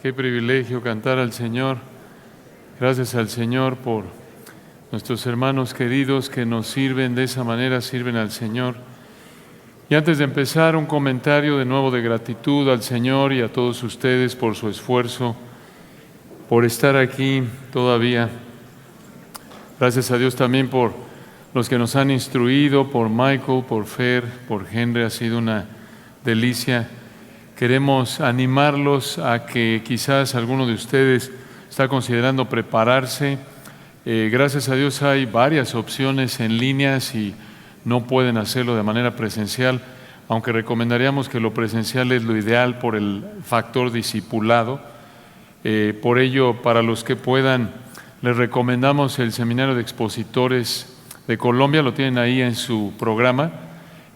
Qué privilegio cantar al Señor. Gracias al Señor por nuestros hermanos queridos que nos sirven de esa manera, sirven al Señor. Y antes de empezar, un comentario de nuevo de gratitud al Señor y a todos ustedes por su esfuerzo, por estar aquí todavía. Gracias a Dios también por los que nos han instruido, por Michael, por Fer, por Henry. Ha sido una delicia. Queremos animarlos a que quizás alguno de ustedes está considerando prepararse. Gracias a Dios hay varias opciones en línea si no pueden hacerlo de manera presencial, aunque recomendaríamos que lo presencial es lo ideal por el factor discipulado. Por ello, para los que puedan, les recomendamos el Seminario de Expositores de Colombia, lo tienen ahí en su programa.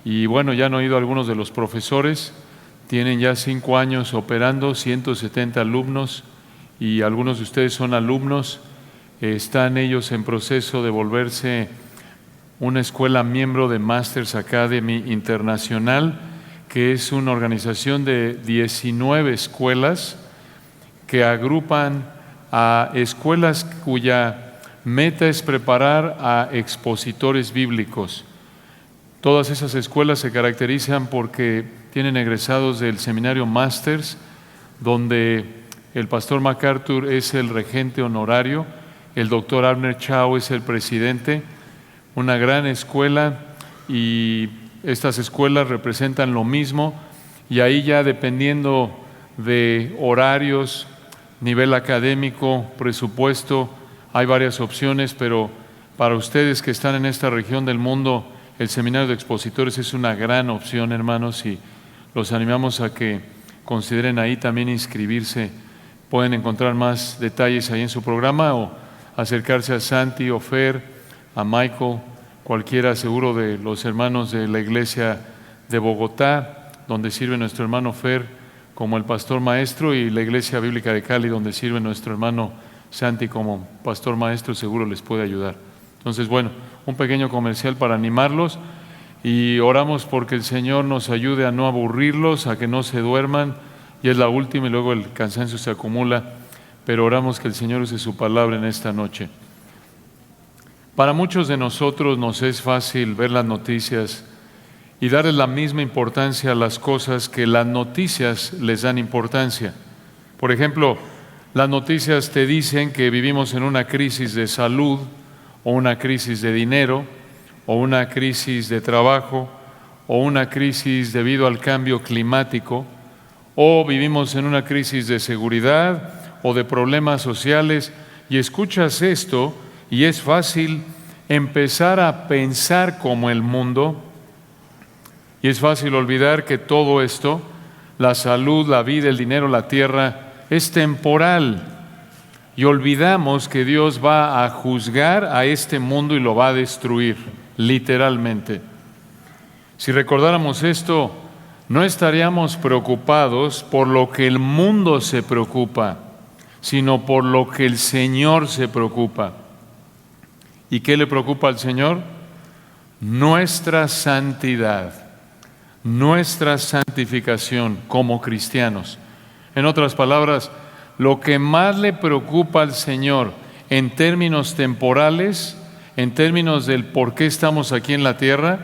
Y bueno, ya han oído algunos de los profesores. Tienen ya 5 años operando, 170 alumnos, y algunos de ustedes son alumnos. Están ellos en proceso de volverse una escuela miembro de Masters Academy Internacional, que es una organización de 19 escuelas que agrupan a escuelas cuya meta es preparar a expositores bíblicos. Todas esas escuelas se caracterizan porque tienen egresados del seminario Masters, donde el pastor MacArthur es el regente honorario, el doctor Abner Chao es el presidente. Una gran escuela, y estas escuelas representan lo mismo, y ahí ya dependiendo de horarios, nivel académico, presupuesto, hay varias opciones, pero para ustedes que están en esta región del mundo, el Seminario de Expositores es una gran opción, hermanos, y los animamos a que consideren ahí también inscribirse. Pueden encontrar más detalles ahí en su programa o acercarse a Santi o Fer, a Michael, cualquiera seguro de los hermanos de la iglesia de Bogotá, donde sirve nuestro hermano Fer como el pastor maestro, y la iglesia bíblica de Cali, donde sirve nuestro hermano Santi como pastor maestro, seguro les puede ayudar. Entonces, bueno, un pequeño comercial para animarlos, y oramos porque el Señor nos ayude a no aburrirlos, a que no se duerman, y es la última y luego el cansancio se acumula, pero oramos que el Señor use su palabra en esta noche. Para muchos de nosotros nos es fácil ver las noticias y darles la misma importancia a las cosas que las noticias les dan importancia. Por ejemplo, las noticias te dicen que vivimos en una crisis de salud, o una crisis de dinero, o una crisis de trabajo, o una crisis debido al cambio climático, o vivimos en una crisis de seguridad o de problemas sociales, y escuchas esto y es fácil empezar a pensar como el mundo, y es fácil olvidar que todo esto, la salud, la vida, el dinero, la tierra, es temporal. Y olvidamos que Dios va a juzgar a este mundo y lo va a destruir, literalmente. Si recordáramos esto, no estaríamos preocupados por lo que el mundo se preocupa, sino por lo que el Señor se preocupa. ¿Y qué le preocupa al Señor? Nuestra santidad, nuestra santificación como cristianos. En otras palabras, lo que más le preocupa al Señor en términos temporales, en términos del por qué estamos aquí en la tierra,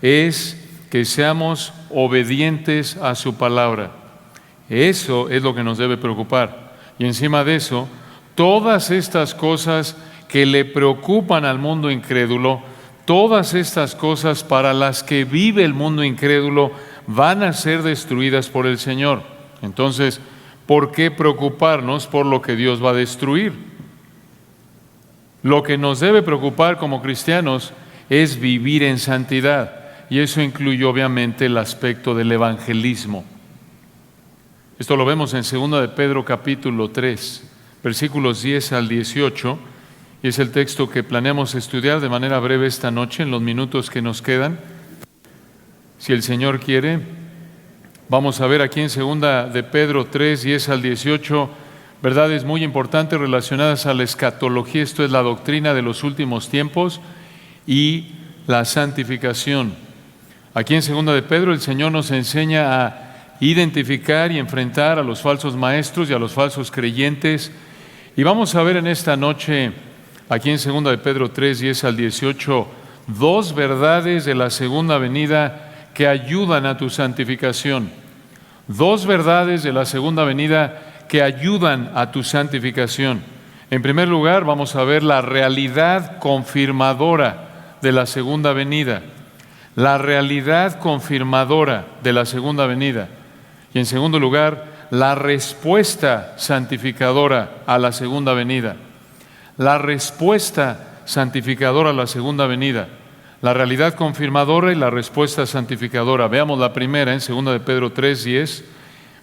es que seamos obedientes a su palabra. Eso es lo que nos debe preocupar. Y encima de eso, todas estas cosas que le preocupan al mundo incrédulo, todas estas cosas para las que vive el mundo incrédulo, van a ser destruidas por el Señor. Entonces, ¿por qué preocuparnos por lo que Dios va a destruir? Lo que nos debe preocupar como cristianos es vivir en santidad, y eso incluye obviamente el aspecto del evangelismo. Esto lo vemos en 2 de Pedro capítulo 3, versículos 10 al 18, y es el texto que planeamos estudiar de manera breve esta noche en los minutos que nos quedan. Si el Señor quiere, vamos a ver aquí en 2 de Pedro 3, 10 al 18, verdades muy importantes relacionadas a la escatología, esto es la doctrina de los últimos tiempos, y la santificación. Aquí en 2 de Pedro el Señor nos enseña a identificar y enfrentar a los falsos maestros y a los falsos creyentes. Y vamos a ver en esta noche, aquí en 2 de Pedro 3, 10 al 18, dos verdades de la segunda venida que ayudan a tu santificación. Dos verdades de la segunda venida que ayudan a tu santificación. En primer lugar, vamos a ver la realidad confirmadora de la segunda venida. La realidad confirmadora de la segunda venida. Y en segundo lugar, la respuesta santificadora a la segunda venida. La respuesta santificadora a la segunda venida. La realidad confirmadora y la respuesta santificadora. Veamos la primera en 2 de Pedro 3:10.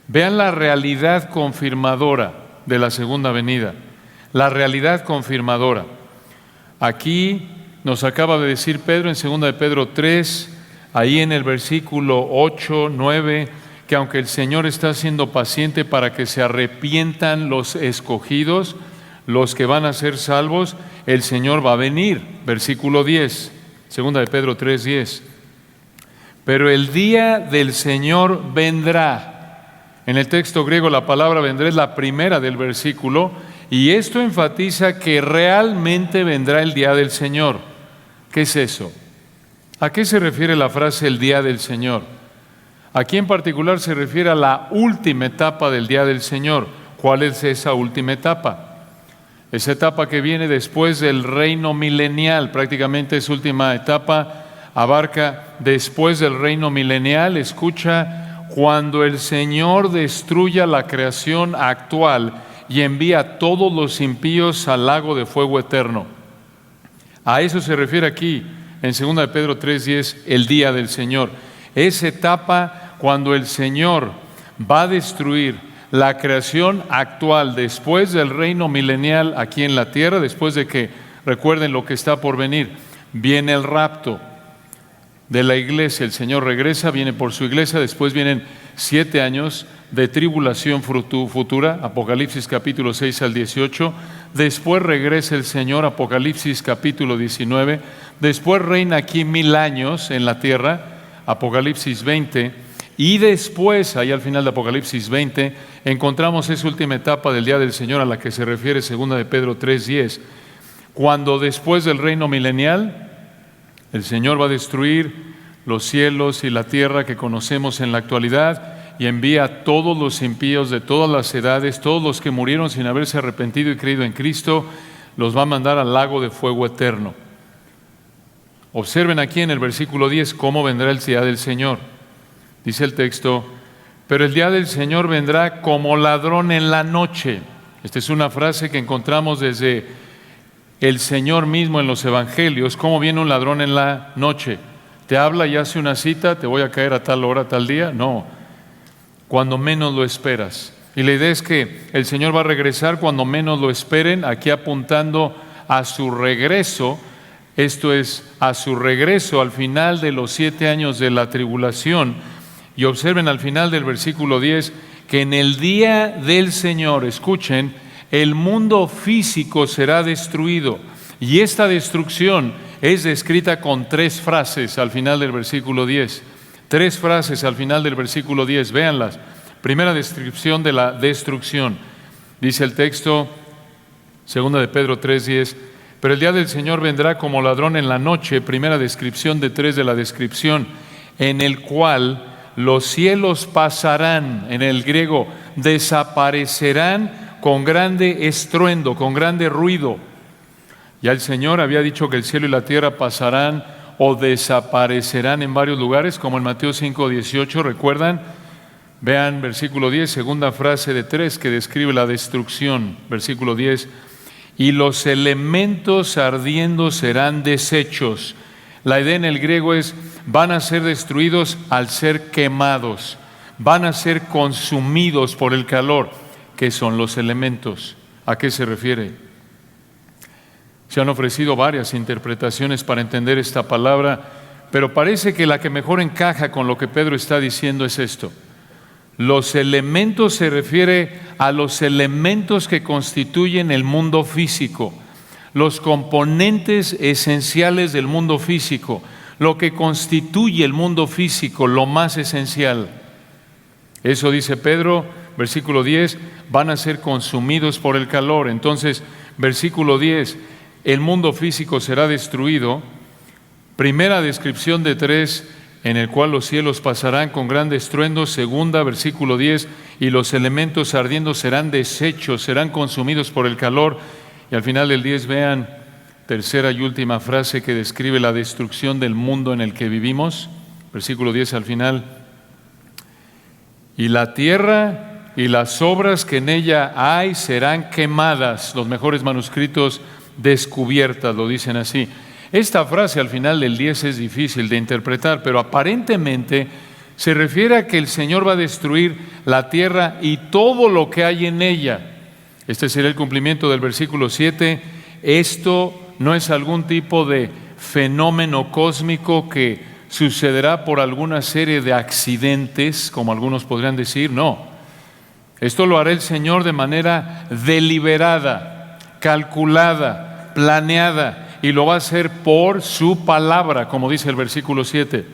Vean la realidad confirmadora de la segunda venida. La realidad confirmadora. Aquí nos acaba de decir Pedro en 2 de Pedro 3, ahí en el versículo 8, 9, que aunque el Señor está siendo paciente para que se arrepientan los escogidos, los que van a ser salvos, el Señor va a venir. Versículo 10, 2 de Pedro 3, 10. Pero el día del Señor vendrá. En el texto griego la palabra vendrá es la primera del versículo, y esto enfatiza que realmente vendrá el día del Señor. ¿Qué es eso? ¿A qué se refiere la frase el día del Señor? Aquí en particular se refiere a la última etapa del día del Señor. ¿Cuál es esa última etapa? Esa etapa que viene después del reino milenial. Prácticamente esa última etapa abarca después del reino milenial. Escucha, cuando el Señor destruya la creación actual y envía a todos los impíos al lago de fuego eterno. A eso se refiere aquí en 2 de Pedro 3:10, el día del Señor. Esa etapa cuando el Señor va a destruir la creación actual después del reino milenial aquí en la tierra, después de que, recuerden lo que está por venir, viene el rapto de la iglesia, el Señor regresa, viene por su iglesia, después vienen 7 años de tribulación futura, Apocalipsis capítulo 6 al 18, después regresa el Señor, Apocalipsis capítulo 19, después reina aquí 1000 años en la tierra, Apocalipsis 20, y después, ahí al final de Apocalipsis 20, encontramos esa última etapa del día del Señor a la que se refiere 2 de Pedro 3:10, cuando después del reino milenial, el Señor va a destruir los cielos y la tierra que conocemos en la actualidad y envía a todos los impíos de todas las edades, todos los que murieron sin haberse arrepentido y creído en Cristo, los va a mandar al lago de fuego eterno. Observen aquí en el versículo 10 cómo vendrá el día del Señor. Dice el texto, pero el día del Señor vendrá como ladrón en la noche. Esta es una frase que encontramos desde el Señor mismo en los evangelios. ¿Cómo viene un ladrón en la noche? ¿Te habla y hace una cita? ¿Te voy a caer a tal hora, tal día? No, cuando menos lo esperas. Y la idea es que el Señor va a regresar cuando menos lo esperen, aquí apuntando a su regreso. Esto es, a su regreso al final de los 7 años de la tribulación. Y observen al final del versículo 10 que en el día del Señor, escuchen, el mundo físico será destruido. Y esta destrucción es descrita con 3 frases al final del versículo 10. 3 frases al final del versículo 10, véanlas. Primera descripción de la destrucción. Dice el texto, 2 de Pedro 3:10, pero el día del Señor vendrá como ladrón en la noche. Primera descripción de 3 de la descripción, en el cual los cielos pasarán, en el griego, desaparecerán con grande estruendo, con grande ruido. Ya el Señor había dicho que el cielo y la tierra pasarán o desaparecerán en varios lugares, como en Mateo 5:18, ¿recuerdan? Vean versículo 10, segunda frase de 3 que describe la destrucción. Versículo 10, y los elementos ardiendo serán deshechos. La idea en el griego es, van a ser destruidos al ser quemados, van a ser consumidos por el calor. ¿Qué son los elementos? ¿A qué se refiere? Se han ofrecido varias interpretaciones para entender esta palabra, pero parece que la que mejor encaja con lo que Pedro está diciendo es esto. Los elementos se refiere a los elementos que constituyen el mundo físico, los componentes esenciales del mundo físico, lo que constituye el mundo físico, lo más esencial. Eso dice Pedro, versículo 10, van a ser consumidos por el calor. Entonces, versículo 10, el mundo físico será destruido. Primera descripción de 3, en el cual los cielos pasarán con gran estruendo. Segunda, versículo 10, y los elementos ardiendo serán deshechos, serán consumidos por el calor. Y al final del 10, vean, tercera y última frase que describe la destrucción del mundo en el que vivimos. Versículo 10 al final. Y la tierra y las obras que en ella hay serán quemadas. Los mejores manuscritos, descubiertas, lo dicen así. Esta frase al final del 10 es difícil de interpretar, pero aparentemente se refiere a que el Señor va a destruir la tierra y todo lo que hay en ella. Este será el cumplimiento del versículo 7. Esto no es algún tipo de fenómeno cósmico que sucederá por alguna serie de accidentes, como algunos podrían decir. No, esto lo hará el Señor de manera deliberada, calculada, planeada, y lo va a hacer por su palabra, como dice el versículo 7.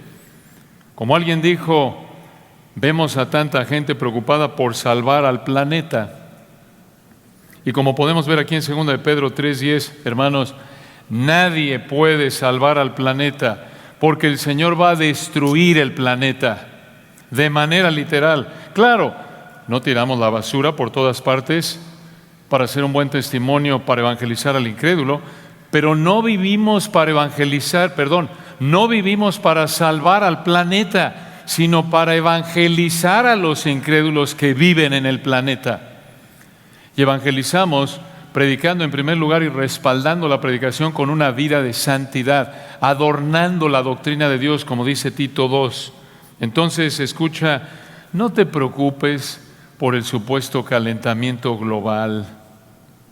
Como alguien dijo, vemos a tanta gente preocupada por salvar al planeta. Y como podemos ver aquí en 2 de Pedro 3:10, hermanos, nadie puede salvar al planeta, porque el Señor va a destruir el planeta de manera literal. Claro, no tiramos la basura por todas partes para hacer un buen testimonio, para evangelizar al incrédulo, pero no vivimos para no vivimos para salvar al planeta, sino para evangelizar a los incrédulos que viven en el planeta. Y evangelizamos predicando en primer lugar y respaldando la predicación con una vida de santidad, adornando la doctrina de Dios, como dice Tito 2. Entonces, escucha, no te preocupes por el supuesto calentamiento global.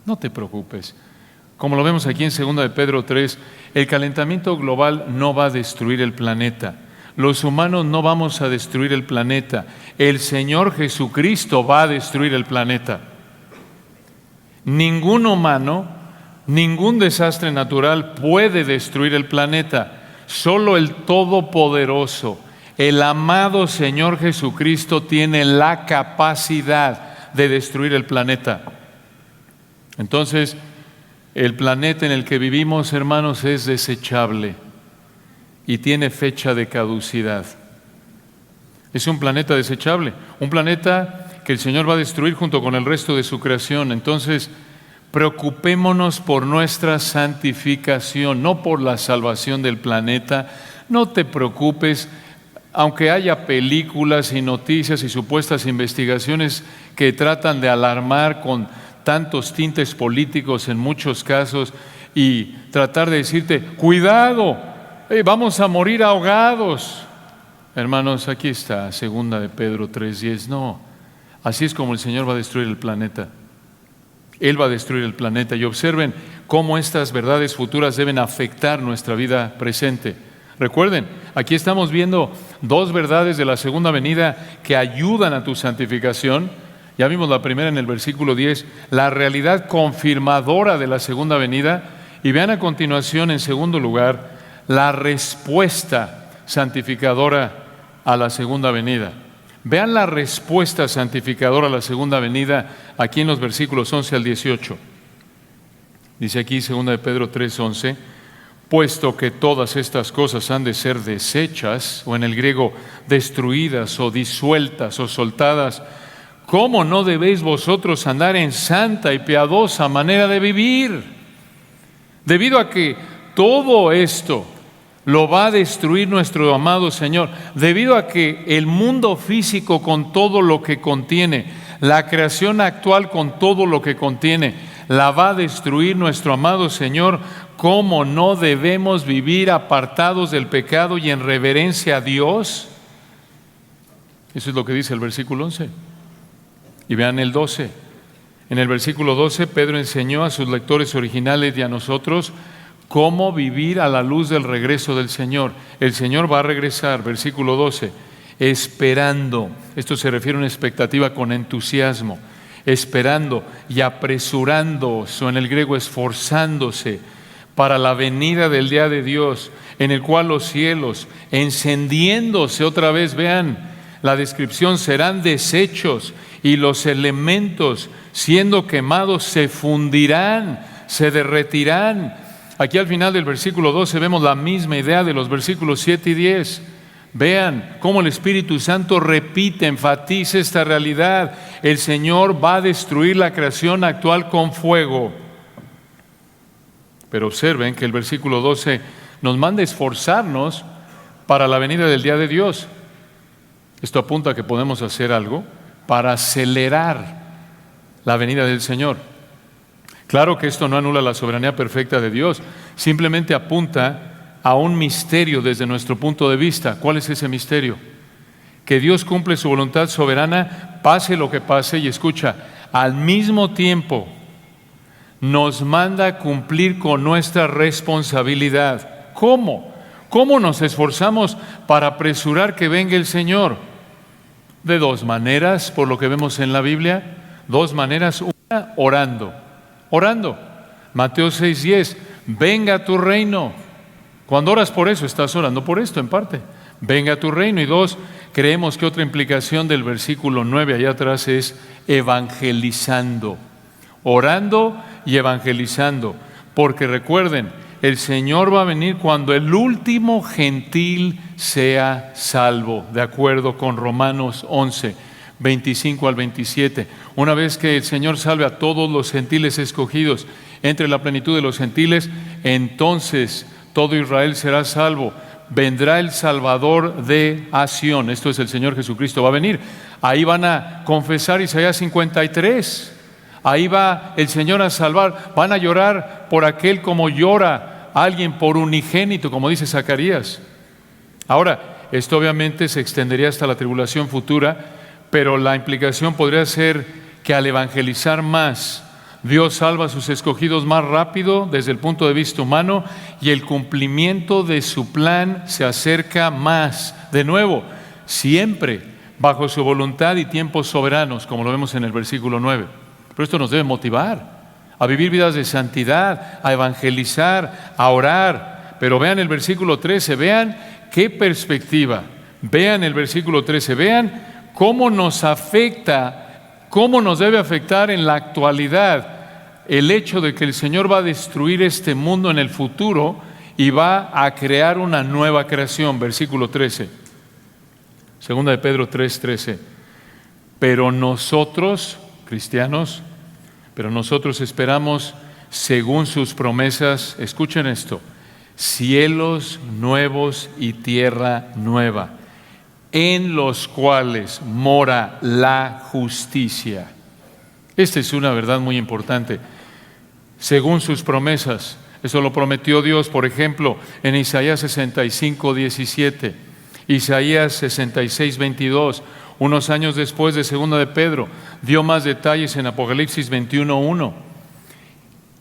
No te preocupes. Como lo vemos aquí en 2 de Pedro 3, el calentamiento global no va a destruir el planeta. Los humanos no vamos a destruir el planeta. El Señor Jesucristo va a destruir el planeta. Ningún humano, ningún desastre natural puede destruir el planeta. Solo el Todopoderoso, el amado Señor Jesucristo, tiene la capacidad de destruir el planeta. Entonces, el planeta en el que vivimos, hermanos, es desechable y tiene fecha de caducidad. Es un planeta desechable, un planeta que el Señor va a destruir junto con el resto de su creación. Entonces, preocupémonos por nuestra santificación, no por la salvación del planeta. No te preocupes, aunque haya películas y noticias y supuestas investigaciones que tratan de alarmar con tantos tintes políticos en muchos casos y tratar de decirte, cuidado, vamos a morir ahogados. Hermanos, aquí está, 2 de Pedro 3:10. No, así es como el Señor va a destruir el planeta. Él va a destruir el planeta. Y observen cómo estas verdades futuras deben afectar nuestra vida presente. Recuerden, aquí estamos viendo dos verdades de la segunda venida que ayudan a tu santificación. Ya vimos la primera en el versículo 10, la realidad confirmadora de la segunda venida. Y vean a continuación, en segundo lugar, la respuesta santificadora a la segunda venida. Vean la respuesta santificadora a la segunda venida aquí en los versículos 11 al 18. Dice aquí 2 de Pedro 3:11, puesto que todas estas cosas han de ser deshechas, o en el griego destruidas o disueltas o soltadas, ¿cómo no debéis vosotros andar en santa y piadosa manera de vivir? Debido a que todo esto lo va a destruir nuestro amado Señor, debido a que el mundo físico con todo lo que contiene, la creación actual con todo lo que contiene, la va a destruir nuestro amado Señor. ¿Cómo no debemos vivir apartados del pecado y en reverencia a Dios? Eso es lo que dice el versículo 11. Y vean el 12. En el versículo 12, Pedro enseñó a sus lectores originales y a nosotros cómo vivir a la luz del regreso del Señor. El Señor va a regresar, versículo 12, esperando. Esto se refiere a una expectativa con entusiasmo, esperando y apresurándose, o en el griego esforzándose, para la venida del día de Dios, en el cual los cielos, encendiéndose otra vez, vean, la descripción, serán deshechos y los elementos siendo quemados se fundirán, se derretirán. Aquí al final del versículo 12 vemos la misma idea de los versículos 7 y 10. Vean cómo el Espíritu Santo repite, enfatiza esta realidad. El Señor va a destruir la creación actual con fuego. Pero observen que el versículo 12 nos manda esforzarnos para la venida del día de Dios. Esto apunta a que podemos hacer algo para acelerar la venida del Señor. Claro que esto no anula la soberanía perfecta de Dios, simplemente apunta a un misterio desde nuestro punto de vista. ¿Cuál es ese misterio? Que Dios cumple su voluntad soberana, pase lo que pase, y escucha, al mismo tiempo nos manda cumplir con nuestra responsabilidad. ¿Cómo? ¿Cómo nos esforzamos para apresurar que venga el Señor? De dos maneras, por lo que vemos en la Biblia. Dos maneras. Una, orando. Mateo 6:10, venga tu reino. Cuando oras por eso, estás orando por esto en parte. Venga tu reino. Y dos, creemos que otra implicación del versículo 9 allá atrás es evangelizando. Orando y evangelizando. Porque recuerden, el Señor va a venir cuando el último gentil sea salvo, de acuerdo con Romanos 11, 25 al 27. Una vez que el Señor salve a todos los gentiles escogidos entre la plenitud de los gentiles, entonces todo Israel será salvo. Vendrá el Salvador de Asión. Esto es, el Señor Jesucristo va a venir. Ahí van a confesar Isaías 53. Ahí va el Señor a salvar. Van a llorar por aquel como llora alguien por unigénito, como dice Zacarías. Ahora, esto obviamente se extendería hasta la tribulación futura, pero la implicación podría ser que al evangelizar más, Dios salva a sus escogidos más rápido desde el punto de vista humano, y el cumplimiento de su plan se acerca más. De nuevo, siempre bajo su voluntad y tiempos soberanos, como lo vemos en el versículo 9. Pero esto nos debe motivar a vivir vidas de santidad, a evangelizar, a orar. Pero vean el versículo 13, vean qué perspectiva. Vean el versículo 13, vean cómo nos afecta, cómo nos debe afectar en la actualidad el hecho de que el Señor va a destruir este mundo en el futuro y va a crear una nueva creación. Versículo 13, segunda de Pedro 3:13. Pero nosotros, cristianos, esperamos según sus promesas, escuchen esto, cielos nuevos y tierra nueva, en los cuales mora la justicia. Esta es una verdad muy importante. Según sus promesas, eso lo prometió Dios, por ejemplo, en Isaías 65:17, Isaías 66:22, unos años después de segunda de Pedro, dio más detalles en Apocalipsis 21:1.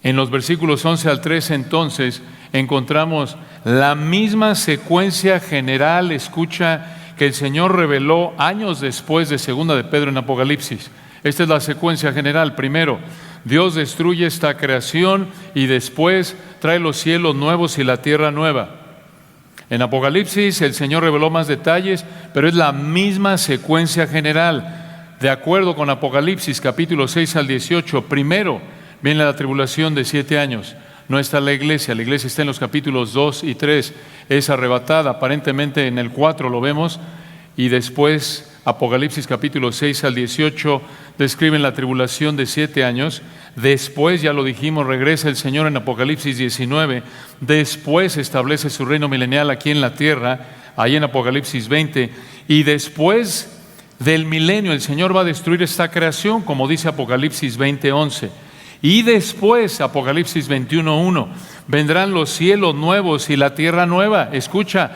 En los versículos 11 al 13, entonces, encontramos la misma secuencia general, escucha, que el Señor reveló años después de segunda de Pedro en Apocalipsis. Esta es la secuencia general. Primero, Dios destruye esta creación y después trae los cielos nuevos y la tierra nueva. En Apocalipsis el Señor reveló más detalles, pero es la misma secuencia general. De acuerdo con Apocalipsis capítulo 6 al 18, primero viene la tribulación de 7 años. No está la iglesia está en los capítulos 2 y 3, es arrebatada, aparentemente en el 4 lo vemos, y después Apocalipsis capítulo 6 al 18 describen la tribulación de 7 años. Después, ya lo dijimos, regresa el Señor en Apocalipsis 19. Después establece su reino milenial aquí en la tierra, ahí en Apocalipsis 20. Y después del milenio el Señor va a destruir esta creación, como dice Apocalipsis 20:11. Y después, Apocalipsis 21:1, vendrán los cielos nuevos y la tierra nueva. Escucha,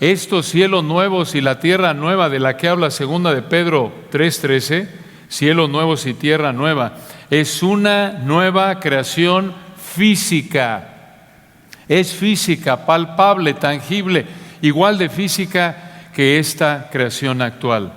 estos cielos nuevos y la tierra nueva de la que habla segunda de Pedro 3:13, cielos nuevos y tierra nueva, es una nueva creación física. Es física, palpable, tangible, igual de física que esta creación actual.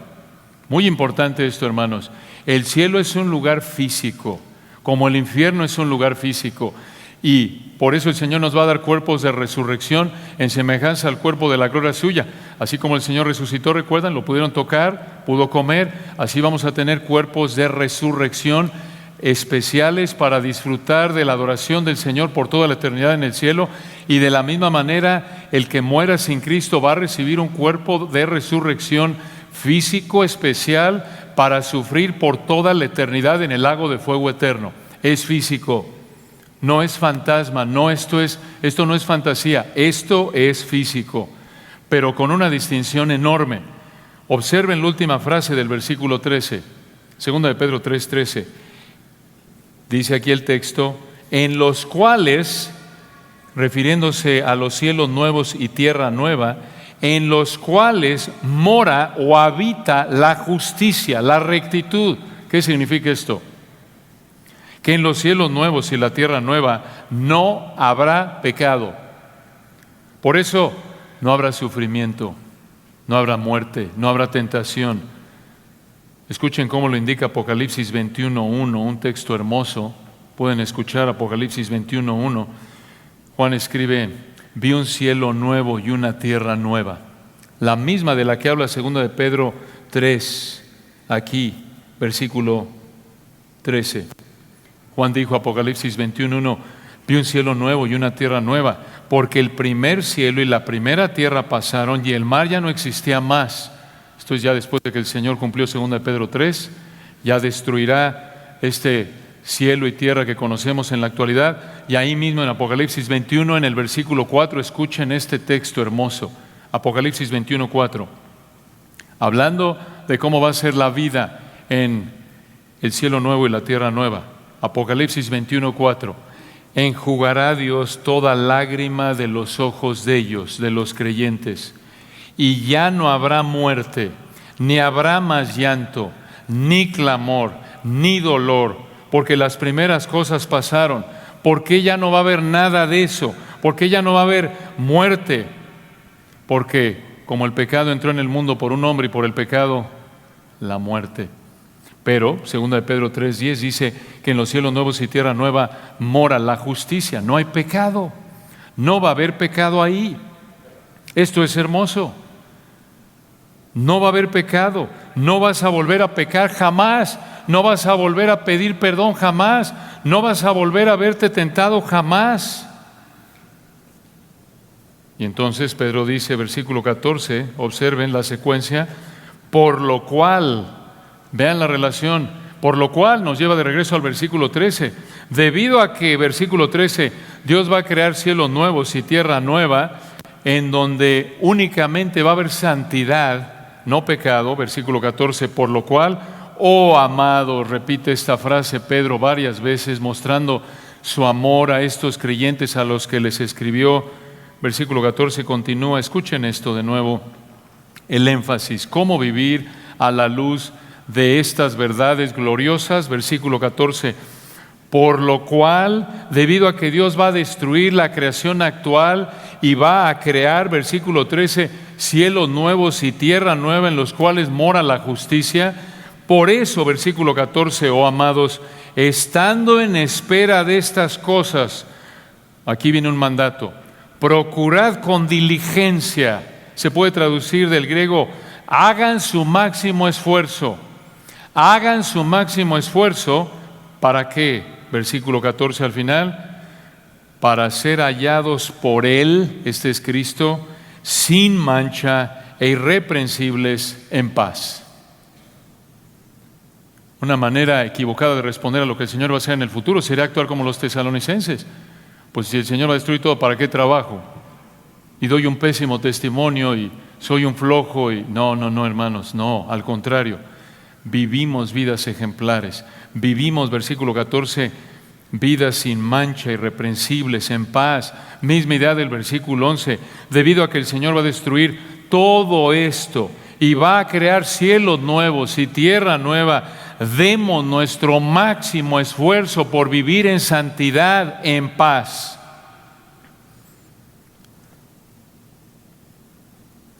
Muy importante esto, hermanos. El cielo es un lugar físico, como el infierno es un lugar físico. Y por eso el Señor nos va a dar cuerpos de resurrección en semejanza al cuerpo de la gloria suya. Así como el Señor resucitó, recuerdan, lo pudieron tocar, pudo comer, así vamos a tener cuerpos de resurrección especiales para disfrutar de la adoración del Señor por toda la eternidad en el cielo. Y de la misma manera, el que muera sin Cristo va a recibir un cuerpo de resurrección físico especial para sufrir por toda la eternidad en el lago de fuego eterno. Es físico, no es fantasma, esto no es fantasía, esto es físico, pero con una distinción enorme. Observen la última frase del versículo 13, 2 de Pedro 3:13. Dice aquí el texto, en los cuales, refiriéndose a los cielos nuevos y tierra nueva, en los cuales mora o habita la justicia, la rectitud. ¿Qué significa esto? Que en los cielos nuevos y la tierra nueva no habrá pecado. Por eso no habrá sufrimiento, no habrá muerte, no habrá tentación. Escuchen cómo lo indica Apocalipsis 21:1, un texto hermoso. Pueden escuchar Apocalipsis 21:1. Juan escribe, vi un cielo nuevo y una tierra nueva. La misma de la que habla 2 de Pedro 3, aquí, versículo 13. Juan dijo, Apocalipsis 21:1, vi un cielo nuevo y una tierra nueva, porque el primer cielo y la primera tierra pasaron y el mar ya no existía más. Esto es ya después de que el Señor cumplió 2 de Pedro 3, ya destruirá este cielo y tierra que conocemos en la actualidad. Y ahí mismo en Apocalipsis 21, en el versículo 4, escuchen este texto hermoso. Apocalipsis 21:4, hablando de cómo va a ser la vida en el cielo nuevo y la tierra nueva. Apocalipsis 21:4, enjugará Dios toda lágrima de los ojos de ellos, de los creyentes, y ya no habrá muerte, ni habrá más llanto, ni clamor, ni dolor, porque las primeras cosas pasaron. ¿Por qué ya no va a haber nada de eso? ¿Por qué ya no va a haber muerte? Porque como el pecado entró en el mundo por un hombre y por el pecado la muerte. Pero 2 de Pedro 3:10 dice que en los cielos nuevos y tierra nueva mora la justicia. No hay pecado, no va a haber pecado ahí. Esto es hermoso. No va a haber pecado, no vas a volver a pecar jamás, no vas a volver a pedir perdón jamás, no vas a volver a verte tentado jamás. Y entonces Pedro dice, versículo 14, observen la secuencia, por lo cual, vean la relación, por lo cual nos lleva de regreso al versículo 13, debido a que, versículo 13, Dios va a crear cielos nuevos y tierra nueva, en donde únicamente va a haber santidad, no pecado, versículo 14, por lo cual, oh amado, repite esta frase Pedro varias veces, mostrando su amor a estos creyentes a los que les escribió. Versículo 14 continúa, escuchen esto de nuevo, el énfasis, cómo vivir a la luz de estas verdades gloriosas. Versículo 14, por lo cual, debido a que Dios va a destruir la creación actual y va a crear, versículo 13, cielos nuevos y tierra nueva en los cuales mora la justicia. Por eso, versículo 14, oh amados, estando en espera de estas cosas, aquí viene un mandato, procurad con diligencia, se puede traducir del griego, hagan su máximo esfuerzo. Hagan su máximo esfuerzo, ¿para qué? Versículo 14 al final, para ser hallados por Él, este es Cristo, sin mancha e irreprensibles en paz. Una manera equivocada de responder a lo que el Señor va a hacer en el futuro sería actuar como los tesalonicenses. Pues si el Señor va a destruir todo, ¿para qué trabajo? Y doy un pésimo testimonio y soy un flojo y no, hermanos, no, al contrario. Vivimos vidas ejemplares, vivimos, versículo 14, vidas sin mancha, irreprensibles, en paz. Misma idea del versículo 11, debido a que el Señor va a destruir todo esto y va a crear cielos nuevos y tierra nueva, demos nuestro máximo esfuerzo por vivir en santidad, en paz.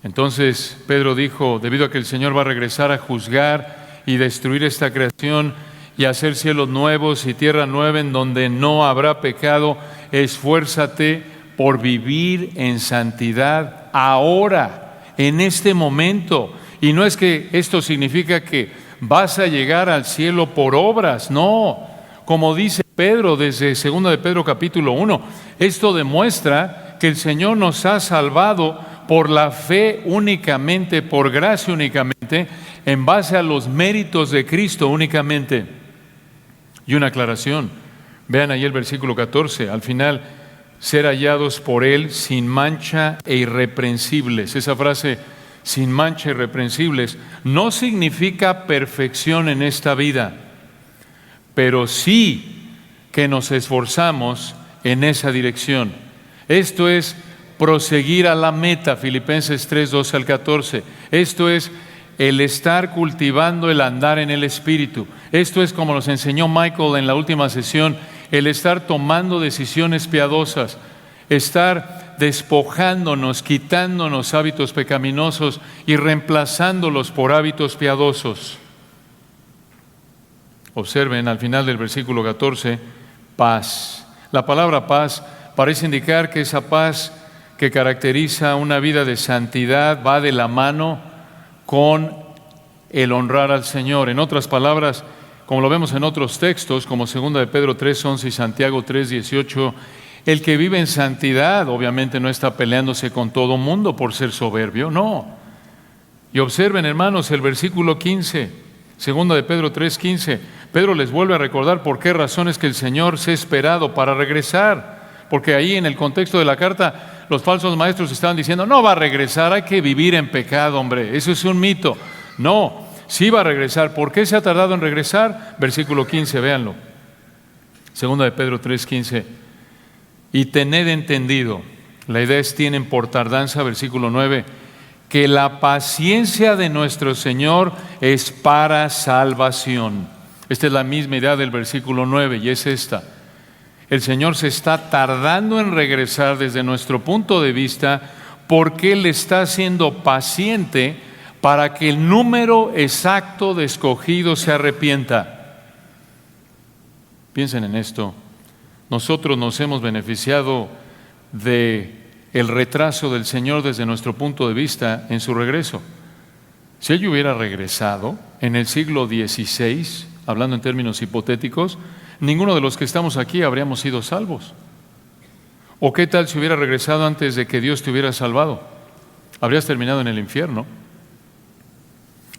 Entonces Pedro dijo, debido a que el Señor va a regresar a juzgar y destruir esta creación y hacer cielos nuevos y tierra nueva en donde no habrá pecado. Esfuérzate por vivir en santidad ahora, en este momento. Y no es que esto significa que vas a llegar al cielo por obras, no. Como dice Pedro desde 2 de Pedro capítulo 1, esto demuestra que el Señor nos ha salvado por la fe únicamente, por gracia únicamente, en base a los méritos de Cristo únicamente. Y una aclaración, vean ahí el versículo 14, al final, ser hallados por Él sin mancha e irreprensibles. Esa frase, sin mancha e irreprensibles, no significa perfección en esta vida, pero sí que nos esforzamos en esa dirección. Esto es proseguir a la meta, Filipenses 3, 12 al 14. Esto es el estar cultivando el andar en el Espíritu. Esto es, como nos enseñó Michael en la última sesión, el estar tomando decisiones piadosas, estar despojándonos, quitándonos hábitos pecaminosos y reemplazándolos por hábitos piadosos. Observen al final del versículo 14, paz. La palabra paz parece indicar que esa paz que caracteriza una vida de santidad va de la mano con el honrar al Señor. En otras palabras, como lo vemos en otros textos, como 2 de Pedro 3:11 y Santiago 3:18, el que vive en santidad obviamente no está peleándose con todo mundo por ser soberbio, no. Y observen, hermanos, el versículo 15, 2 de Pedro 3:15. Pedro les vuelve a recordar por qué razones que el Señor se ha esperado para regresar. Porque ahí en el contexto de la carta, los falsos maestros estaban diciendo, no va a regresar, hay que vivir en pecado, hombre, eso es un mito. No, sí va a regresar. ¿Por qué se ha tardado en regresar? Versículo 15, véanlo. 2 de Pedro 3:15. Y tened entendido, la idea es tienen por tardanza, versículo 9, que la paciencia de nuestro Señor es para salvación. Esta es la misma idea del versículo 9 y es esta. El Señor se está tardando en regresar desde nuestro punto de vista porque Él está siendo paciente para que el número exacto de escogidos se arrepienta. Piensen en esto. Nosotros nos hemos beneficiado de el retraso del Señor desde nuestro punto de vista en su regreso. Si Él hubiera regresado en el siglo XVI, hablando en términos hipotéticos, ninguno de los que estamos aquí habríamos sido salvos. ¿O qué tal si hubiera regresado antes de que Dios te hubiera salvado? Habrías terminado en el infierno.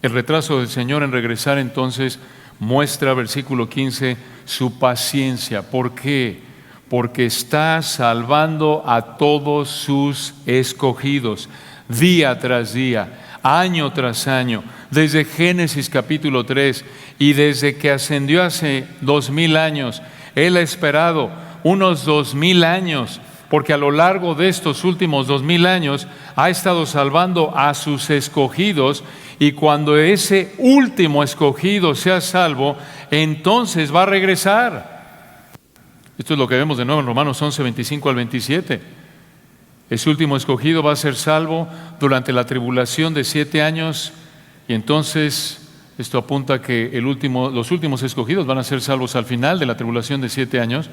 El retraso del Señor en regresar entonces muestra, versículo 15, su paciencia. ¿Por qué? Porque está salvando a todos sus escogidos, día tras día, año tras año, desde Génesis capítulo 3, y desde que ascendió hace 2000 años, Él ha esperado unos 2000 años, porque a lo largo de estos últimos 2000 años ha estado salvando a sus escogidos, y cuando ese último escogido sea salvo, entonces va a regresar. Esto es lo que vemos de nuevo en Romanos 11, 25 al 27. Ese último escogido va a ser salvo durante la tribulación de 7 años, y entonces esto apunta a que los últimos escogidos van a ser salvos al final de la tribulación de 7 años,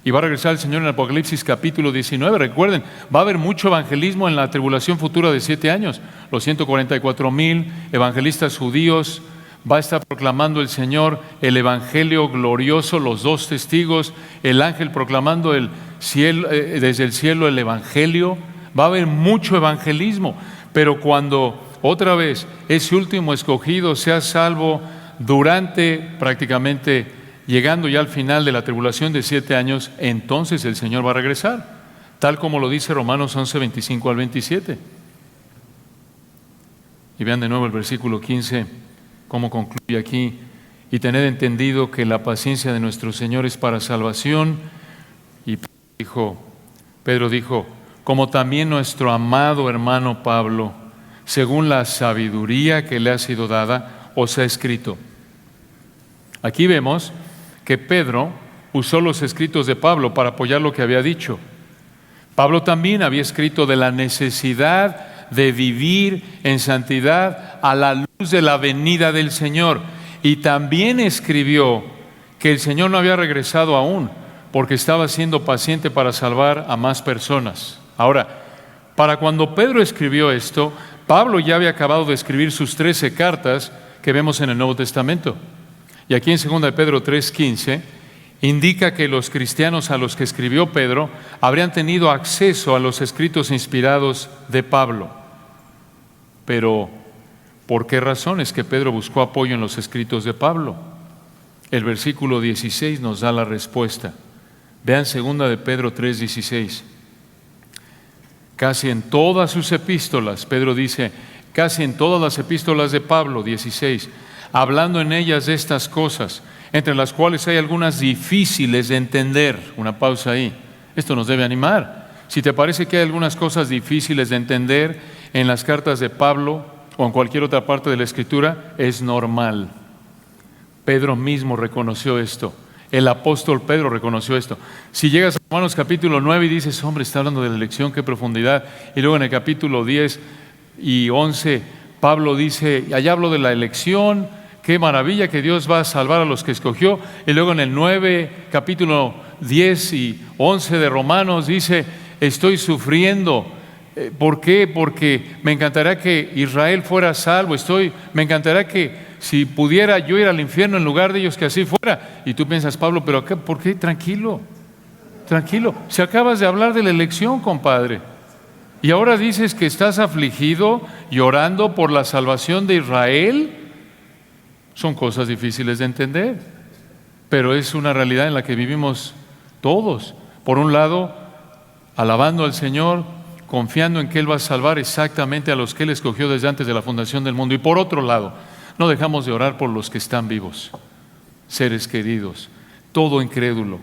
y va a regresar el Señor en Apocalipsis capítulo 19. Recuerden, va a haber mucho evangelismo en la tribulación futura de 7 años. Los 144,000 evangelistas judíos, va a estar proclamando el Señor el evangelio glorioso, los 2 testigos, el ángel proclamando el cielo, desde el cielo el evangelio. Va a haber mucho evangelismo, pero cuando otra vez ese último escogido sea salvo durante prácticamente llegando ya al final de la tribulación de 7 años, entonces el Señor va a regresar, tal como lo dice Romanos 11, 25 al 27. Y vean de nuevo el versículo 15, cómo concluye aquí. Y tened entendido que la paciencia de nuestro Señor es para salvación. Y Pedro dijo, como también nuestro amado hermano Pablo, según la sabiduría que le ha sido dada, os ha escrito. Aquí vemos que Pedro usó los escritos de Pablo para apoyar lo que había dicho. Pablo también había escrito de la necesidad de vivir en santidad a la luz de la venida del Señor. y también escribió que el Señor no había regresado aún, porque estaba siendo paciente para salvar a más personas. Ahora, para cuando Pedro escribió esto, Pablo ya había acabado de escribir sus 13 cartas que vemos en el Nuevo Testamento. Y aquí en 2 de Pedro 3:15 indica que los cristianos a los que escribió Pedro habrían tenido acceso a los escritos inspirados de Pablo. Pero, ¿por qué razón es que Pedro buscó apoyo en los escritos de Pablo? El versículo 16 nos da la respuesta. Vean 2 de Pedro 3:16. Casi en todas sus epístolas, Pedro dice, casi en todas las epístolas de Pablo, 16, hablando en ellas de estas cosas, entre las cuales hay algunas difíciles de entender. Una pausa ahí. Esto nos debe animar. Si te parece que hay algunas cosas difíciles de entender en las cartas de Pablo o en cualquier otra parte de la Escritura, es normal. Pedro mismo reconoció esto. El apóstol Pedro reconoció esto. Si llegas a Romanos capítulo 9 y dices, hombre, está hablando de la elección, qué profundidad. Y luego en el capítulo 10 y 11, Pablo dice, allá hablo de la elección, qué maravilla que Dios va a salvar a los que escogió. Y luego en el 9, capítulo 10 y 11 de Romanos dice, estoy sufriendo. ¿Por qué? Porque me encantaría que Israel fuera salvo. Me encantaría que si pudiera yo ir al infierno en lugar de ellos, que así fuera. Y tú piensas, Pablo, pero ¿por qué? Tranquilo. Si acabas de hablar de la elección, compadre. Y ahora dices que estás afligido, llorando por la salvación de Israel. Son cosas difíciles de entender, pero es una realidad en la que vivimos todos. Por un lado, alabando al Señor, confiando en que Él va a salvar exactamente a los que Él escogió desde antes de la fundación del mundo. Y por otro lado, no dejamos de orar por los que están vivos, seres queridos, todo incrédulo,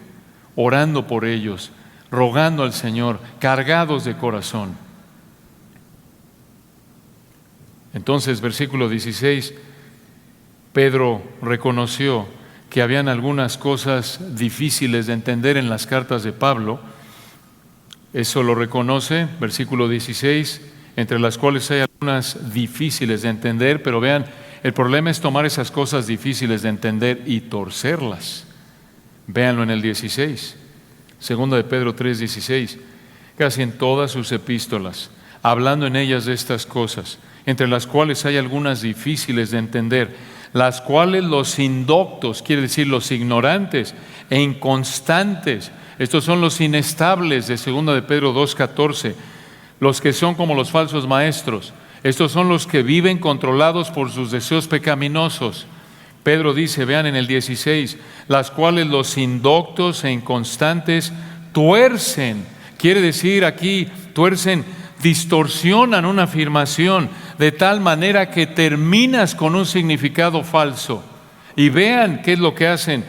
orando por ellos, rogando al Señor, cargados de corazón. Entonces, versículo 16, Pedro reconoció que habían algunas cosas difíciles de entender en las cartas de Pablo. Eso lo reconoce, versículo 16, entre las cuales hay algunas difíciles de entender, pero vean, el problema es tomar esas cosas difíciles de entender y torcerlas. Véanlo en el 16, 2 de Pedro 3:16, casi en todas sus epístolas, hablando en ellas de estas cosas, entre las cuales hay algunas difíciles de entender, las cuales los indoctos, quiere decir los ignorantes e inconstantes, estos son los inestables de 2 de Pedro 2:14, los que son como los falsos maestros, estos son los que viven controlados por sus deseos pecaminosos. Pedro dice, vean en el 16, las cuales los indoctos e inconstantes tuercen, quiere decir aquí, tuercen, distorsionan una afirmación de tal manera que terminas con un significado falso. Y vean qué es lo que hacen.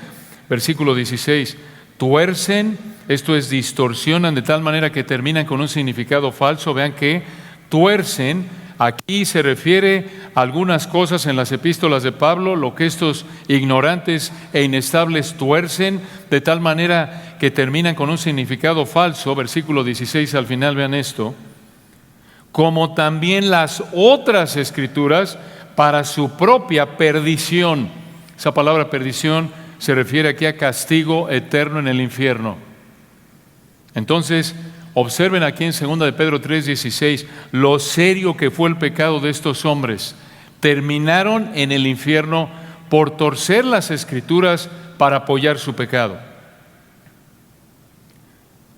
Versículo 16, tuercen, esto es, distorsionan de tal manera que terminan con un significado falso. Vean que tuercen, aquí se refiere a algunas cosas en las epístolas de Pablo, lo que estos ignorantes e inestables tuercen de tal manera que terminan con un significado falso. Versículo 16 al final, vean esto, como también las otras escrituras para su propia perdición. Esa palabra perdición se refiere aquí a castigo eterno en el infierno. Entonces, observen aquí en 2 de Pedro 3:16 lo serio que fue el pecado de estos hombres. Terminaron en el infierno por torcer las escrituras para apoyar su pecado.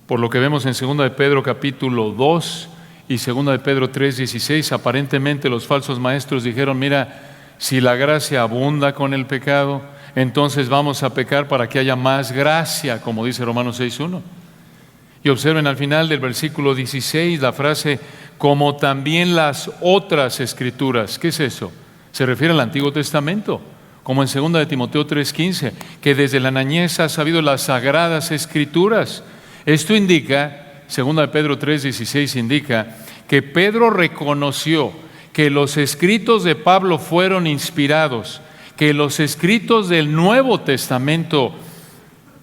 Por lo que vemos en 2 de Pedro capítulo 2 y 2 de Pedro 3:16, aparentemente los falsos maestros dijeron, mira, si la gracia abunda con el pecado, entonces vamos a pecar para que haya más gracia, como dice Romanos 6:1. Y observen al final del versículo 16 la frase, como también las otras escrituras. ¿Qué es eso? Se refiere al Antiguo Testamento, como en 2 de Timoteo 3:15, que desde la niñez has sabido las sagradas escrituras. Esto indica, 2 de Pedro 3:16 indica, que Pedro reconoció que los escritos de Pablo fueron inspirados, que los escritos del Nuevo Testamento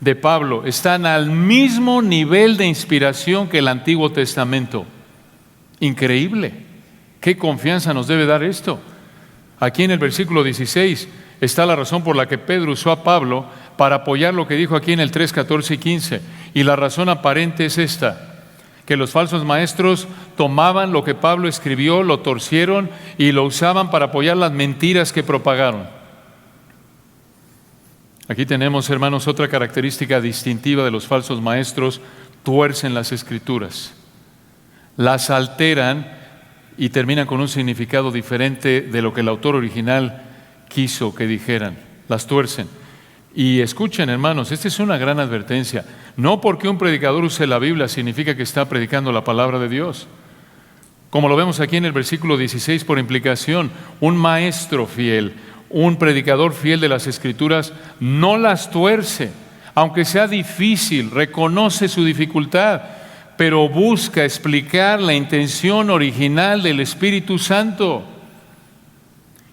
de Pablo están al mismo nivel de inspiración que el Antiguo Testamento. Increíble. ¿Qué confianza nos debe dar esto? Aquí en el versículo 16, está la razón por la que Pedro usó a Pablo para apoyar lo que dijo aquí en el 3, 14 y 15. Y la razón aparente es esta: que los falsos maestros tomaban lo que Pablo escribió, lo torcieron y lo usaban para apoyar las mentiras que propagaron. Aquí tenemos, hermanos, otra característica distintiva de los falsos maestros: tuercen las Escrituras, las alteran y terminan con un significado diferente de lo que el autor original quiso que dijeran. Las tuercen. Y escuchen, hermanos, esta es una gran advertencia. No porque un predicador use la Biblia significa que está predicando la palabra de Dios. Como lo vemos aquí en el versículo 16, por implicación, un maestro fiel, un predicador fiel de las Escrituras, no las tuerce, aunque sea difícil, reconoce su dificultad, pero busca explicar la intención original del Espíritu Santo.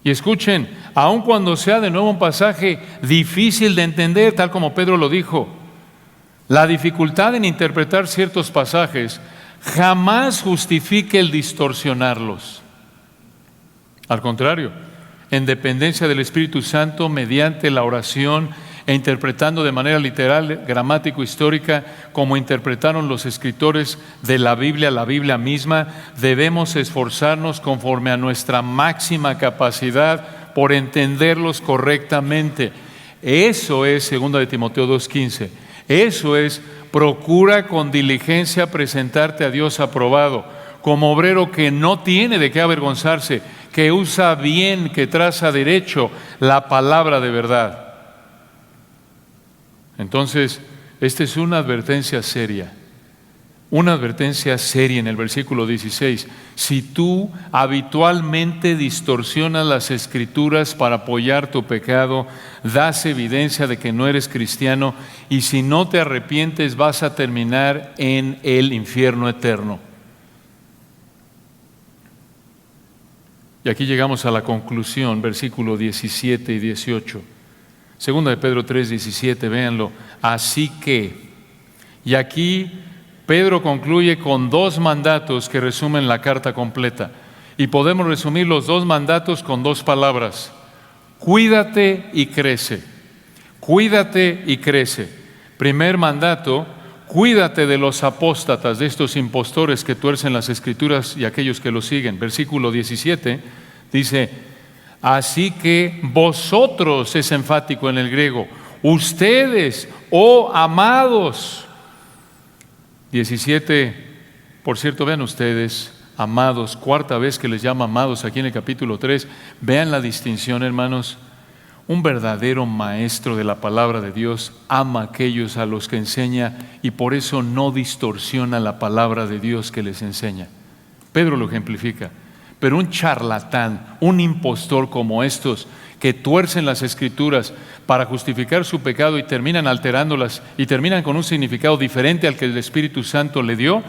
Y escuchen, aun cuando sea de nuevo un pasaje difícil de entender, tal como Pedro lo dijo, la dificultad en interpretar ciertos pasajes jamás justifique el distorsionarlos. Al contrario, en dependencia del Espíritu Santo, mediante la oración e interpretando de manera literal, gramático-histórica, como interpretaron los escritores de la Biblia misma, debemos esforzarnos conforme a nuestra máxima capacidad por entenderlos correctamente. Eso es 2 de Timoteo 2:15. Eso es: procura con diligencia presentarte a Dios aprobado, como obrero que no tiene de qué avergonzarse, que usa bien, que traza derecho la palabra de verdad. Entonces, esta es una advertencia seria en el versículo 16. Si tú habitualmente distorsionas las Escrituras para apoyar tu pecado, das evidencia de que no eres cristiano, y si no te arrepientes vas a terminar en el infierno eterno. Y aquí llegamos a la conclusión, versículos 17 y 18. Segunda de Pedro 3:17, véanlo. Así que, y aquí Pedro concluye con dos mandatos que resumen la carta completa. Y podemos resumir los dos mandatos con dos palabras: cuídate y crece. Cuídate y crece. Primer mandato: cuídate de los apóstatas, de estos impostores que tuercen las Escrituras y aquellos que los siguen. Versículo 17 dice: así que vosotros, es enfático en el griego, ustedes, oh amados. 17, por cierto, vean ustedes, amados, cuarta vez que les llama amados aquí en el capítulo 3. Vean la distinción, hermanos. Un verdadero maestro de la palabra de Dios ama a aquellos a los que enseña, y por eso no distorsiona la palabra de Dios que les enseña. Pedro lo ejemplifica. Pero un charlatán, un impostor como estos, que tuercen las Escrituras para justificar su pecado y terminan alterándolas y terminan con un significado diferente al que el Espíritu Santo le dio,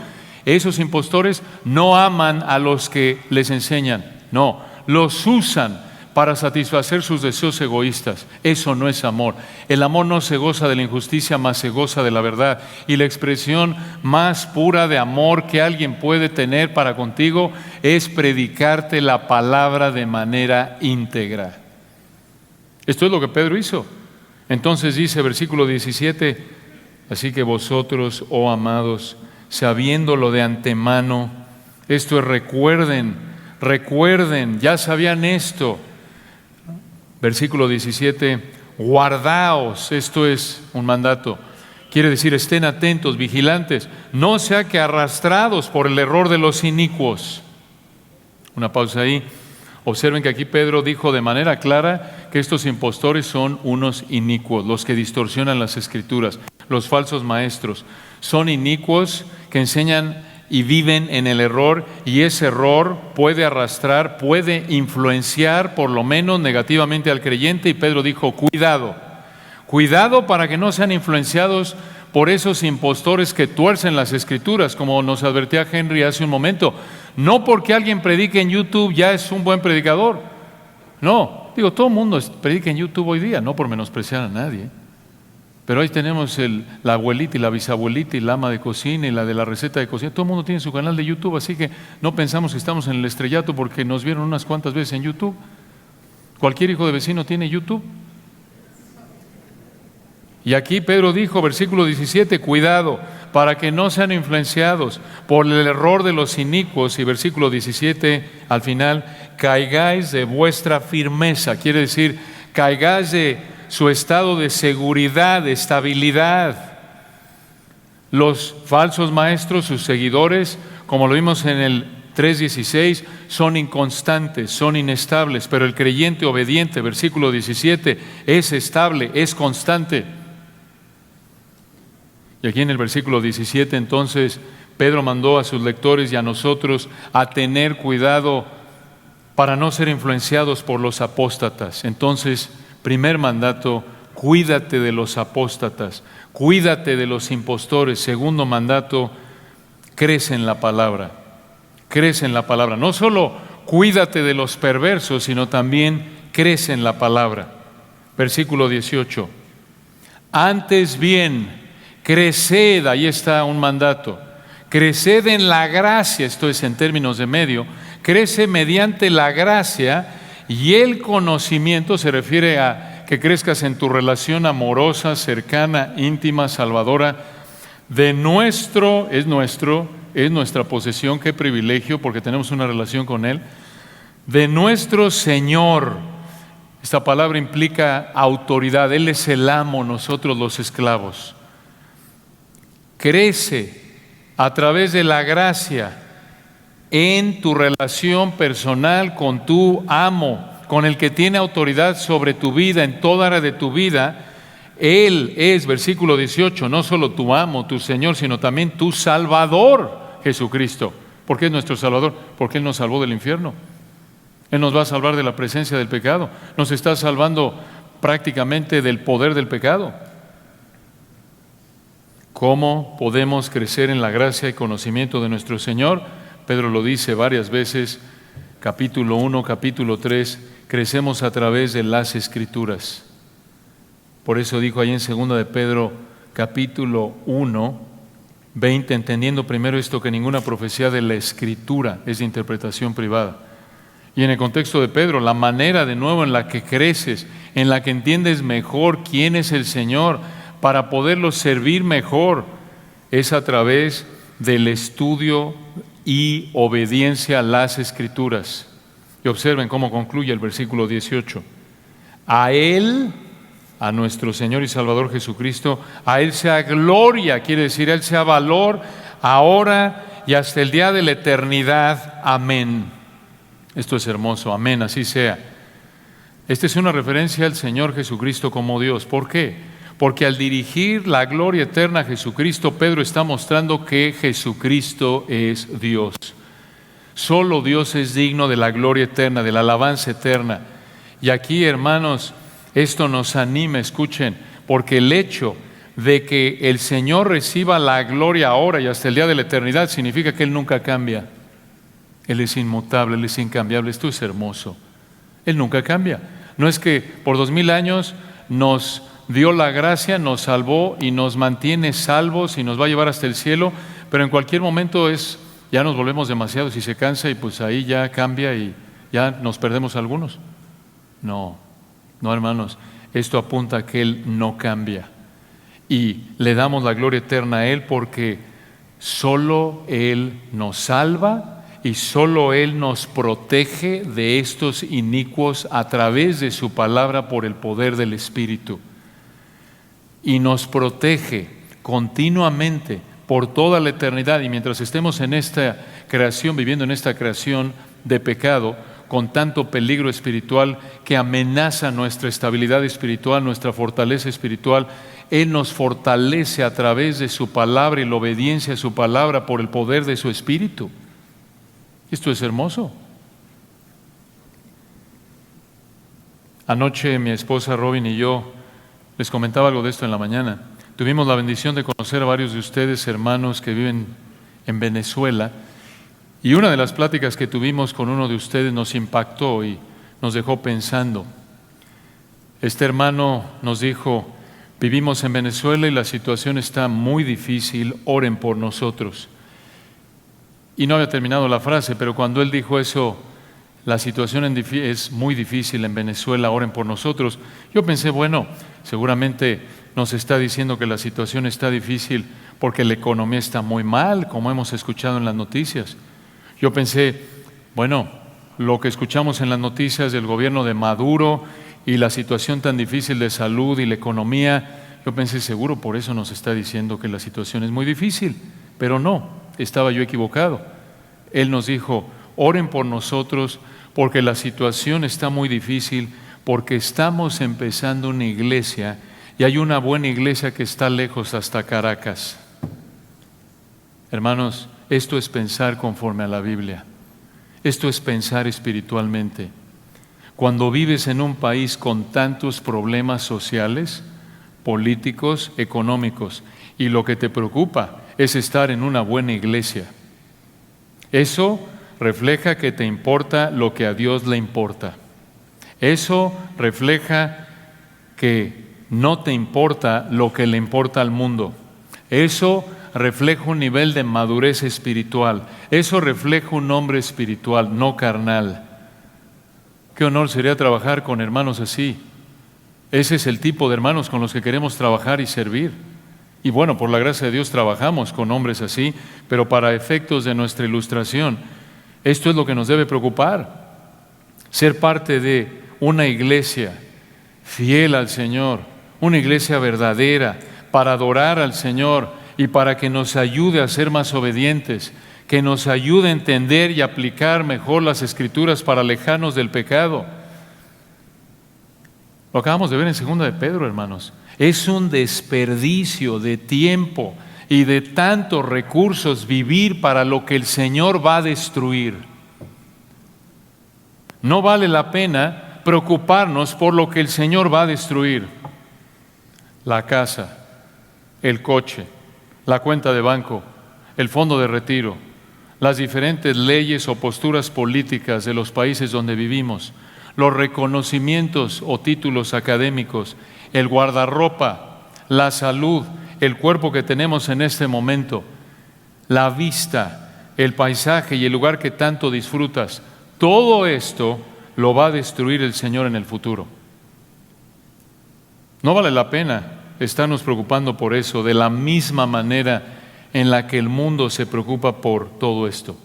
esos impostores no aman a los que les enseñan, no, los usan para satisfacer sus deseos egoístas. Eso no es amor. El amor no se goza de la injusticia, mas se goza de la verdad. Y la expresión más pura de amor que alguien puede tener para contigo es predicarte la palabra de manera íntegra. Esto es lo que Pedro hizo. Entonces dice, versículo 17, así que vosotros, oh amados, sabiéndolo de antemano, esto es, recuerden, ya sabían esto. Versículo 17, guardaos, esto es un mandato. Quiere decir, estén atentos, vigilantes, no sea que arrastrados por el error de los inicuos. Una pausa ahí. Observen que aquí Pedro dijo de manera clara que estos impostores son unos inicuos, los que distorsionan las Escrituras, los falsos maestros. Son inicuos que enseñan y viven en el error, y ese error puede arrastrar, puede influenciar por lo menos negativamente al creyente. Y Pedro dijo, cuidado para que no sean influenciados por esos impostores que tuercen las Escrituras, como nos advertía Henry hace un momento. No porque alguien predique en YouTube ya es un buen predicador. No, todo el mundo predica en YouTube hoy día, no por menospreciar a nadie. Pero ahí tenemos la abuelita y la bisabuelita y la ama de cocina y la de la receta de cocina. Todo el mundo tiene su canal de YouTube, así que no pensamos que estamos en el estrellato porque nos vieron unas cuantas veces en YouTube. Cualquier hijo de vecino tiene YouTube. Y aquí Pedro dijo, versículo 17, cuidado, para que no sean influenciados por el error de los inicuos. Y versículo 17, al final, caigáis de vuestra firmeza. Quiere decir, caigáis de su estado de seguridad, de estabilidad. Los falsos maestros, sus seguidores, como lo vimos en el 3:16, son inconstantes, son inestables, pero el creyente obediente, versículo 17, es estable, es constante. Y aquí en el versículo 17, entonces, Pedro mandó a sus lectores y a nosotros a tener cuidado para no ser influenciados por los apóstatas. Entonces, primer mandato, cuídate de los apóstatas, cuídate de los impostores. Segundo mandato, crece en la palabra, crece en la palabra. No solo cuídate de los perversos, sino también crece en la palabra. Versículo 18, antes bien, creced, ahí está un mandato, creced en la gracia, esto es en términos de medio, crece mediante la gracia y el conocimiento, se refiere a que crezcas en tu relación amorosa, cercana, íntima, salvadora, de es nuestra posesión, qué privilegio, porque tenemos una relación con Él, de nuestro Señor. Esta palabra implica autoridad, Él es el amo, nosotros los esclavos. Crece a través de la gracia en tu relación personal con tu amo, con el que tiene autoridad sobre tu vida, en toda área de tu vida. Él es, versículo 18, no solo tu amo, tu Señor, sino también tu Salvador, Jesucristo. ¿Por qué es nuestro Salvador? Porque Él nos salvó del infierno. Él nos va a salvar de la presencia del pecado. Nos está salvando prácticamente del poder del pecado. ¿Cómo podemos crecer en la gracia y conocimiento de nuestro Señor? Pedro lo dice varias veces, capítulo 1, capítulo 3, crecemos a través de las Escrituras. Por eso dijo ahí en 2 de Pedro, capítulo 1, 20, entendiendo primero esto, que ninguna profecía de la Escritura es de interpretación privada. Y en el contexto de Pedro, la manera de nuevo en la que creces, en la que entiendes mejor quién es el Señor, para poderlo servir mejor, es a través del estudio y obediencia a las Escrituras. Y observen cómo concluye el versículo 18. A Él, a nuestro Señor y Salvador Jesucristo, a Él sea gloria, quiere decir, a Él sea valor, ahora y hasta el día de la eternidad. Amén. Esto es hermoso, amén, así sea. Esta es una referencia al Señor Jesucristo como Dios. ¿Por qué? Porque al dirigir la gloria eterna a Jesucristo, Pedro está mostrando que Jesucristo es Dios. Solo Dios es digno de la gloria eterna, de la alabanza eterna. Y aquí, hermanos, esto nos anima, escuchen, porque el hecho de que el Señor reciba la gloria ahora y hasta el día de la eternidad significa que Él nunca cambia. Él es inmutable, Él es incambiable. Esto es hermoso. Él nunca cambia. No es que por 2000 años nos dio la gracia, nos salvó y nos mantiene salvos y nos va a llevar hasta el cielo, pero en cualquier momento ya nos volvemos demasiados y se cansa y pues ahí ya cambia y ya nos perdemos algunos. No, hermanos, esto apunta a que Él no cambia y le damos la gloria eterna a Él porque solo Él nos salva y solo Él nos protege de estos inicuos a través de su palabra por el poder del Espíritu. Y nos protege continuamente por toda la eternidad. Y mientras estemos en esta creación, viviendo en esta creación de pecado, con tanto peligro espiritual que amenaza nuestra estabilidad espiritual, nuestra fortaleza espiritual, Él nos fortalece a través de su palabra y la obediencia a su palabra por el poder de su Espíritu. Esto es hermoso. Anoche mi esposa Robin y yo les comentaba algo de esto en la mañana. Tuvimos la bendición de conocer a varios de ustedes, hermanos que viven en Venezuela, y una de las pláticas que tuvimos con uno de ustedes nos impactó y nos dejó pensando. Este hermano nos dijo: vivimos en Venezuela y la situación está muy difícil, oren por nosotros. Y no había terminado la frase, pero cuando él dijo eso, la situación es muy difícil en Venezuela, oren por nosotros. Yo pensé, bueno, seguramente nos está diciendo que la situación está difícil porque la economía está muy mal, como hemos escuchado en las noticias. Yo pensé, bueno, lo que escuchamos en las noticias del gobierno de Maduro y la situación tan difícil de salud y la economía, yo pensé, seguro por eso nos está diciendo que la situación es muy difícil, pero no, estaba yo equivocado. Él nos dijo, oren por nosotros porque la situación está muy difícil, porque estamos empezando una iglesia y hay una buena iglesia que está lejos hasta Caracas. Hermanos, esto es pensar conforme a la Biblia. Esto es pensar espiritualmente. Cuando vives en un país con tantos problemas sociales, políticos, económicos, y lo que te preocupa es estar en una buena iglesia, eso refleja que te importa lo que a Dios le importa. Eso refleja que no te importa lo que le importa al mundo. Eso refleja un nivel de madurez espiritual. Eso refleja un hombre espiritual, no carnal. Qué honor sería trabajar con hermanos así. Ese es el tipo de hermanos con los que queremos trabajar y servir. Y bueno, por la gracia de Dios trabajamos con hombres así, pero para efectos de nuestra ilustración, esto es lo que nos debe preocupar. Ser parte de una iglesia fiel al Señor, una iglesia verdadera para adorar al Señor y para que nos ayude a ser más obedientes, que nos ayude a entender y aplicar mejor las Escrituras para alejarnos del pecado. Lo acabamos de ver en 2 de Pedro, hermanos. Es un desperdicio de tiempo y de tantos recursos vivir para lo que el Señor va a destruir. No vale la pena preocuparnos por lo que el Señor va a destruir. La casa, el coche, la cuenta de banco, el fondo de retiro, las diferentes leyes o posturas políticas de los países donde vivimos, los reconocimientos o títulos académicos, el guardarropa, la salud, el cuerpo que tenemos en este momento, la vista, el paisaje y el lugar que tanto disfrutas, todo esto lo va a destruir el Señor en el futuro. No vale la pena estarnos preocupando por eso de la misma manera en la que el mundo se preocupa por todo esto.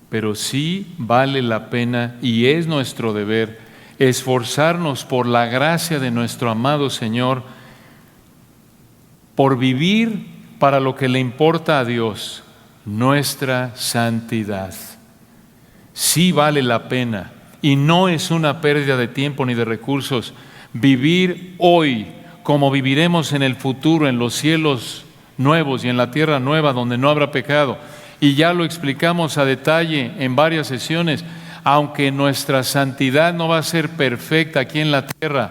Pero sí vale la pena y es nuestro deber esforzarnos por la gracia de nuestro amado Señor, por vivir para lo que le importa a Dios, nuestra santidad. Sí vale la pena y no es una pérdida de tiempo ni de recursos vivir hoy como viviremos en el futuro, en los cielos nuevos y en la tierra nueva donde no habrá pecado. Y ya lo explicamos a detalle en varias sesiones, aunque nuestra santidad no va a ser perfecta aquí en la tierra,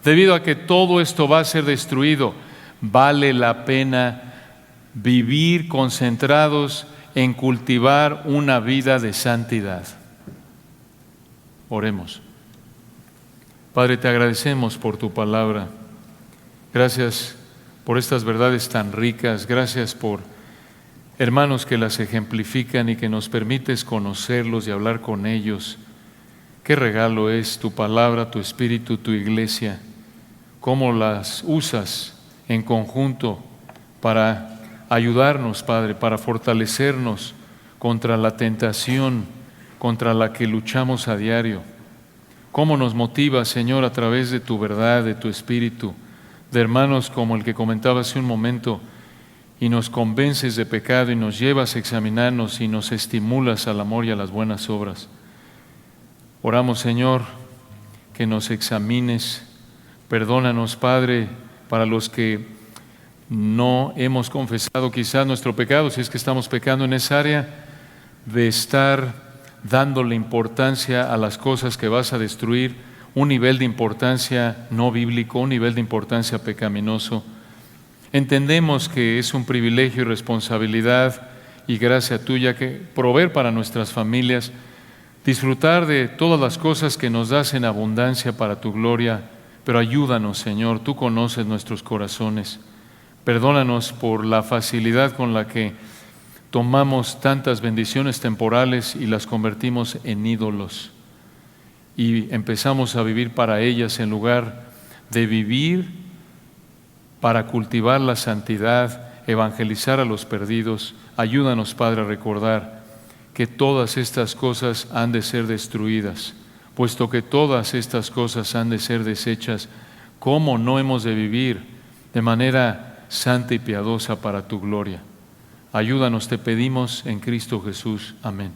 debido a que todo esto va a ser destruido, vale la pena vivir concentrados en cultivar una vida de santidad. Oremos. Padre, te agradecemos por tu palabra. Gracias por estas verdades tan ricas. Gracias por hermanos que las ejemplifican y que nos permites conocerlos y hablar con ellos. Qué regalo es tu palabra, tu espíritu, tu iglesia. Cómo las usas en conjunto para ayudarnos, Padre, para fortalecernos contra la tentación contra la que luchamos a diario. Cómo nos motiva, Señor, a través de tu verdad, de tu espíritu, de hermanos como el que comentaba hace un momento, y nos convences de pecado y nos llevas a examinarnos y nos estimulas al amor y a las buenas obras. Oramos, Señor, que nos examines. Perdónanos, Padre, para los que no hemos confesado quizás nuestro pecado, si es que estamos pecando en esa área, de estar dándole importancia a las cosas que vas a destruir, un nivel de importancia no bíblico, un nivel de importancia pecaminoso. Entendemos que es un privilegio y responsabilidad y gracia tuya que proveer para nuestras familias, disfrutar de todas las cosas que nos das en abundancia para tu gloria, pero ayúdanos, Señor, tú conoces nuestros corazones. Perdónanos por la facilidad con la que tomamos tantas bendiciones temporales y las convertimos en ídolos. Y empezamos a vivir para ellas en lugar de vivir para cultivar la santidad, evangelizar a los perdidos. Ayúdanos, Padre, a recordar que todas estas cosas han de ser destruidas. Puesto que todas estas cosas han de ser desechas, ¿cómo no hemos de vivir de manera santa y piadosa para tu gloria? Ayúdanos, te pedimos en Cristo Jesús. Amén.